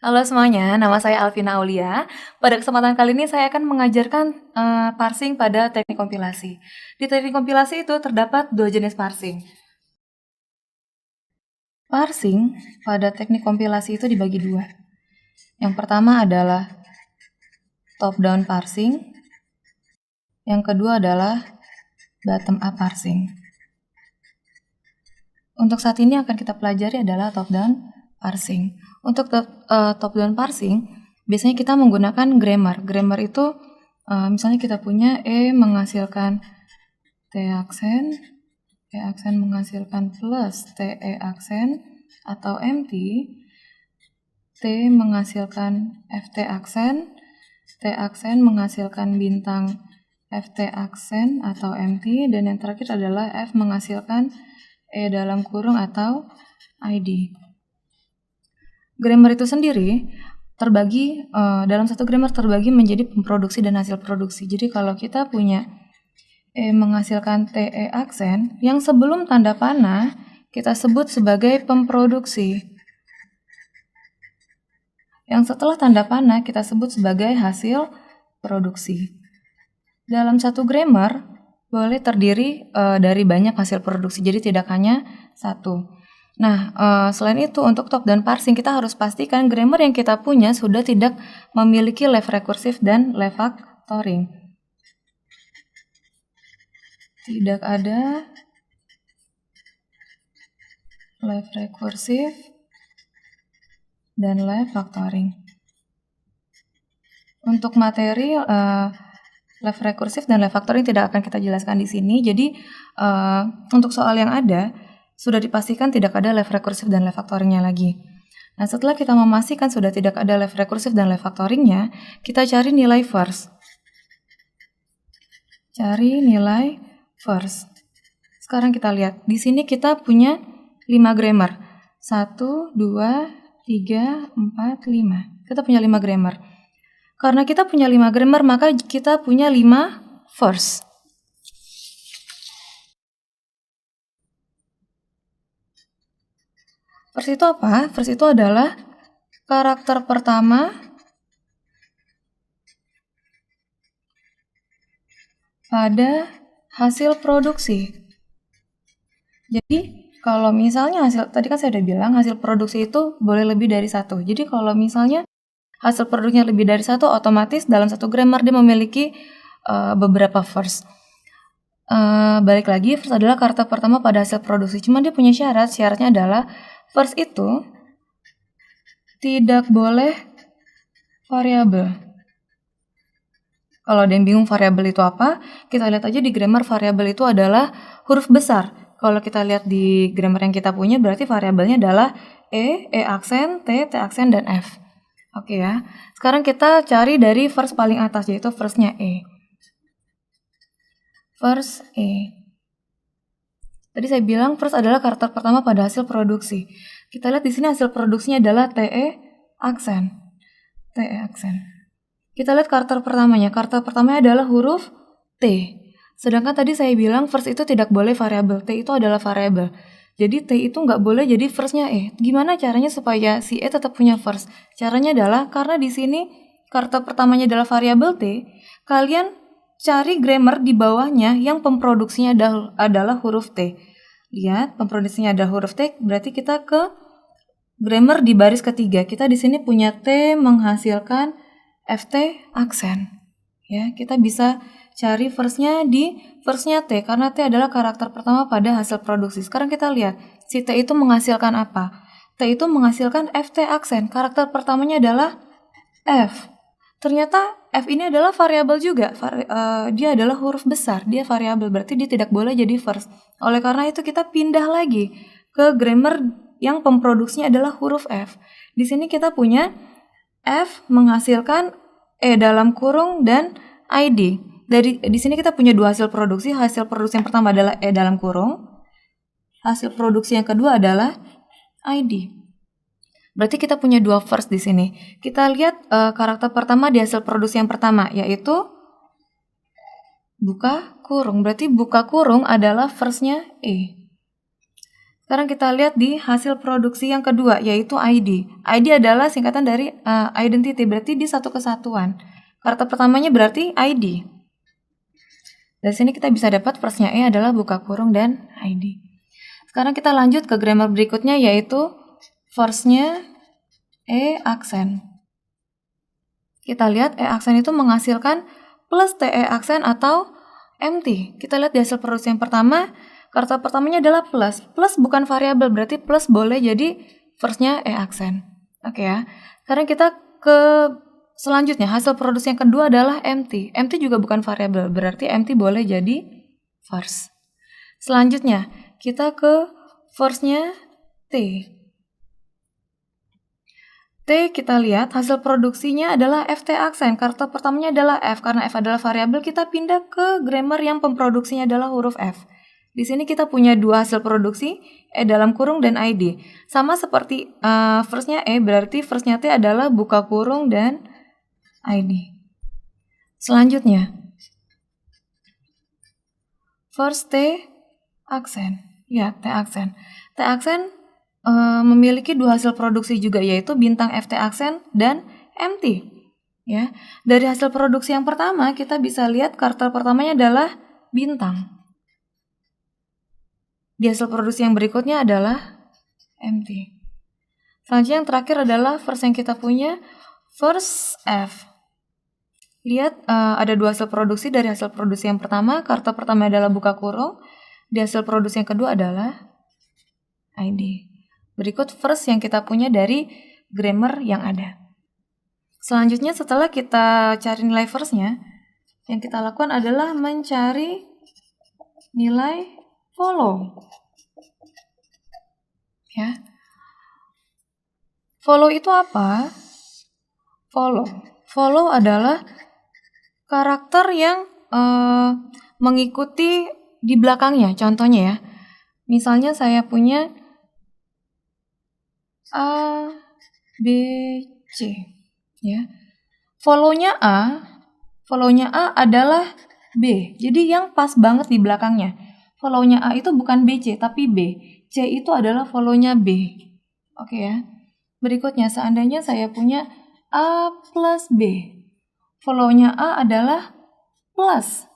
Halo semuanya, nama saya Alvina Aulia. Pada kesempatan kali ini saya akan mengajarkan parsing pada teknik kompilasi. Di teknik kompilasi itu terdapat dua jenis parsing. Parsing pada teknik kompilasi itu dibagi dua. Yang pertama adalah top-down parsing. Yang kedua adalah bottom-up parsing. Untuk saat ini akan kita pelajari adalah top-down parsing. Untuk top-down parsing, biasanya kita menggunakan grammar. Grammar itu misalnya kita punya E menghasilkan T aksen menghasilkan plus TE aksen atau MT, T menghasilkan FT aksen, T aksen menghasilkan bintang FT aksen atau MT, dan yang terakhir adalah F menghasilkan E dalam kurung atau ID. Grammar itu sendiri terbagi dalam satu grammar terbagi menjadi pemproduksi dan hasil produksi. Jadi kalau kita punya E menghasilkan TE aksen, yang sebelum tanda panah kita sebut sebagai pemproduksi. Yang setelah tanda panah kita sebut sebagai hasil produksi. Dalam satu grammar boleh terdiri dari banyak hasil produksi, jadi tidak hanya satu. Nah, selain itu untuk top dan parsing kita harus pastikan grammar yang kita punya sudah tidak memiliki left recursive dan left factoring. Tidak ada left recursive dan left factoring. Untuk materi left recursive dan left factoring tidak akan kita jelaskan di sini. Jadi untuk soal yang ada sudah dipastikan tidak ada left recursive dan left factoringnya lagi. Nah, setelah kita memastikan sudah tidak ada left recursive dan left factoringnya, kita cari nilai first. Cari nilai first. Sekarang kita lihat, di sini kita punya 5 grammar. 1, 2, 3, 4, 5. Kita punya 5 grammar. Karena kita punya 5 grammar, maka kita punya 5 first. First itu apa? First itu adalah karakter pertama pada hasil produksi. Jadi kalau misalnya tadi kan saya udah bilang hasil produksi itu boleh lebih dari satu. Jadi kalau misalnya hasil produknya lebih dari satu, otomatis dalam satu grammar dia memiliki beberapa first. Balik lagi, first adalah karakter pertama pada hasil produksi. Cuma dia punya syarat. Syaratnya adalah first itu tidak boleh variabel. Kalau ada yang bingung variabel itu apa, kita lihat aja di grammar variabel itu adalah huruf besar. Kalau kita lihat di grammar yang kita punya, berarti variabelnya adalah E aksen, T aksen, dan F. Oke ya. Sekarang kita cari dari first paling atas, yaitu firstnya E. First E. Tadi saya bilang first adalah karakter pertama pada hasil produksi. Kita lihat di sini hasil produksinya adalah TE aksen. TE aksen. Kita lihat karakter pertamanya. Karakter pertamanya adalah huruf T. Sedangkan tadi saya bilang first itu tidak boleh variabel. T itu adalah variabel. Jadi T itu nggak boleh jadi firstnya E. Gimana caranya supaya si E tetap punya first? Caranya adalah karena di sini karakter pertamanya adalah variabel T, kalian cari grammar di bawahnya yang pemproduksinya adalah huruf T. Lihat, pemproduksinya adalah huruf T, berarti kita ke grammar di baris ketiga. Kita di sini punya T menghasilkan FT aksen. Ya, kita bisa cari firstnya di firstnya T, karena T adalah karakter pertama pada hasil produksi. Sekarang kita lihat, si T itu menghasilkan apa? T itu menghasilkan FT aksen. Karakter pertamanya adalah F. Ternyata F ini adalah variabel juga. Dia adalah huruf besar, dia variabel, berarti dia tidak boleh jadi first. Oleh karena itu kita pindah lagi ke grammar yang pemproduksinya adalah huruf F. Di sini kita punya F menghasilkan E dalam kurung dan ID. Di sini kita punya dua hasil produksi. Hasil produksi yang pertama adalah E dalam kurung. Hasil produksi yang kedua adalah ID. Berarti kita punya dua first di sini. Kita lihat karakter pertama di hasil produksi yang pertama, yaitu buka kurung. Berarti buka kurung adalah firstnya E. Sekarang kita lihat di hasil produksi yang kedua, yaitu ID. ID adalah singkatan dari identity, berarti di satu kesatuan. Karakter pertamanya berarti ID. Dari sini kita bisa dapat first-nya E adalah buka kurung dan ID. Sekarang kita lanjut ke grammar berikutnya, yaitu first-nya E aksen. Kita lihat E aksen itu menghasilkan plus TE aksen atau empty. Kita lihat di hasil produksi yang pertama, karakter pertamanya adalah plus. Plus bukan variabel, berarti plus boleh jadi first-nya E aksen. Oke ya. Sekarang kita ke selanjutnya, hasil produksi yang kedua adalah empty. Empty juga bukan variabel, berarti empty boleh jadi first. Selanjutnya, kita ke first-nya T. T kita lihat hasil produksinya adalah FT aksen. Karakter pertamanya adalah F. Karena F adalah variabel, kita pindah ke grammar yang pemproduksinya adalah huruf F. Di sini kita punya dua hasil produksi, E dalam kurung dan ID. Sama seperti first-nya E, berarti first-nya T adalah buka kurung dan ID. Selanjutnya, first T aksen. Ya, T aksen. T aksen memiliki dua hasil produksi juga, yaitu bintang FT aksen dan empty. Ya, dari hasil produksi yang pertama kita bisa lihat karakter pertamanya adalah bintang. Di hasil produksi yang berikutnya adalah empty. Selanjutnya yang terakhir adalah first yang kita punya, first F. Lihat ada dua hasil produksi. Dari hasil produksi yang pertama, karakter pertama adalah buka kurung. Di hasil produksi yang kedua adalah ID. Berikut first yang kita punya dari grammar yang ada. Selanjutnya setelah kita cari nilai first-nya, yang kita lakukan adalah mencari nilai follow. Ya. Follow itu apa? Follow adalah karakter yang mengikuti di belakangnya. Contohnya ya. Misalnya saya punya A, B, C. Ya. Follow-nya A adalah B. Jadi yang pas banget di belakangnya. Follow-nya A itu bukan BC tapi B. C itu adalah follow-nya B. Oke ya. Berikutnya, seandainya saya punya A plus B. Follow-nya A adalah plus.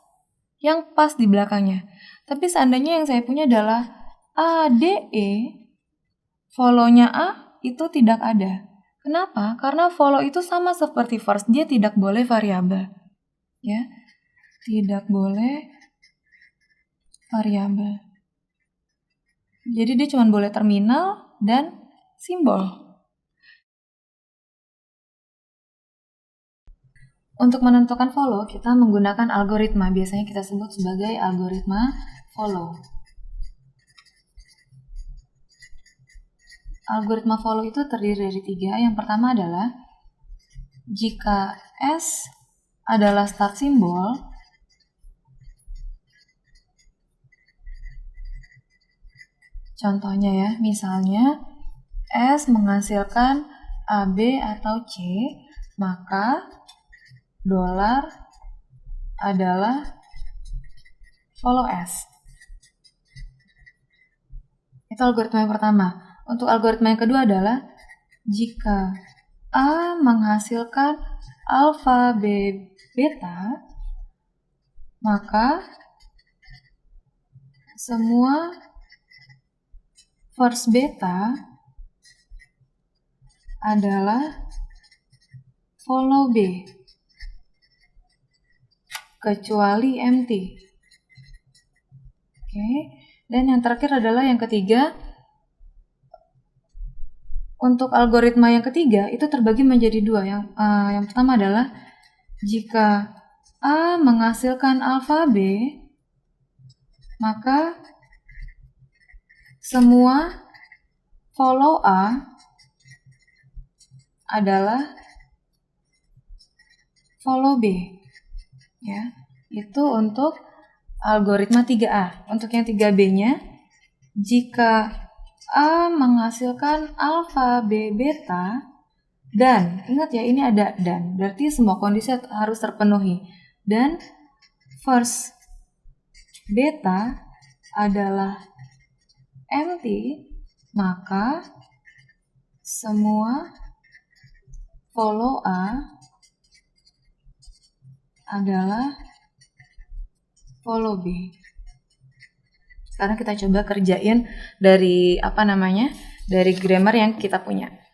Yang pas di belakangnya. Tapi seandainya yang saya punya adalah A, D, E. Follow-nya A itu tidak ada. Kenapa? Karena follow itu sama seperti first. Dia tidak boleh variabel. Ya. Tidak boleh variabel. Jadi dia cuma boleh terminal dan simbol. Untuk menentukan follow, kita menggunakan algoritma. Biasanya kita sebut sebagai algoritma follow. Algoritma follow itu terdiri dari 3. Yang pertama adalah jika S adalah start simbol, contohnya ya, misalnya S menghasilkan AB atau C, maka dolar adalah follow S. Itu algoritma yang pertama. Untuk algoritma yang kedua adalah jika A menghasilkan alfa, B, beta, maka semua first beta adalah follow B, kecuali empty. Oke. Dan yang terakhir adalah yang ketiga. Untuk algoritma yang ketiga itu terbagi menjadi 2. Yang pertama adalah jika A menghasilkan alfa B, maka semua follow A adalah follow B. Ya, itu untuk algoritma 3A. Untuk yang 3B-nya, jika A menghasilkan alfa, B, beta, dan, ingat ya ini ada dan, berarti semua kondisi harus terpenuhi. Dan first beta adalah empty, maka semua follow A adalah follow B. Sekarang kita coba kerjain dari dari grammar yang kita punya.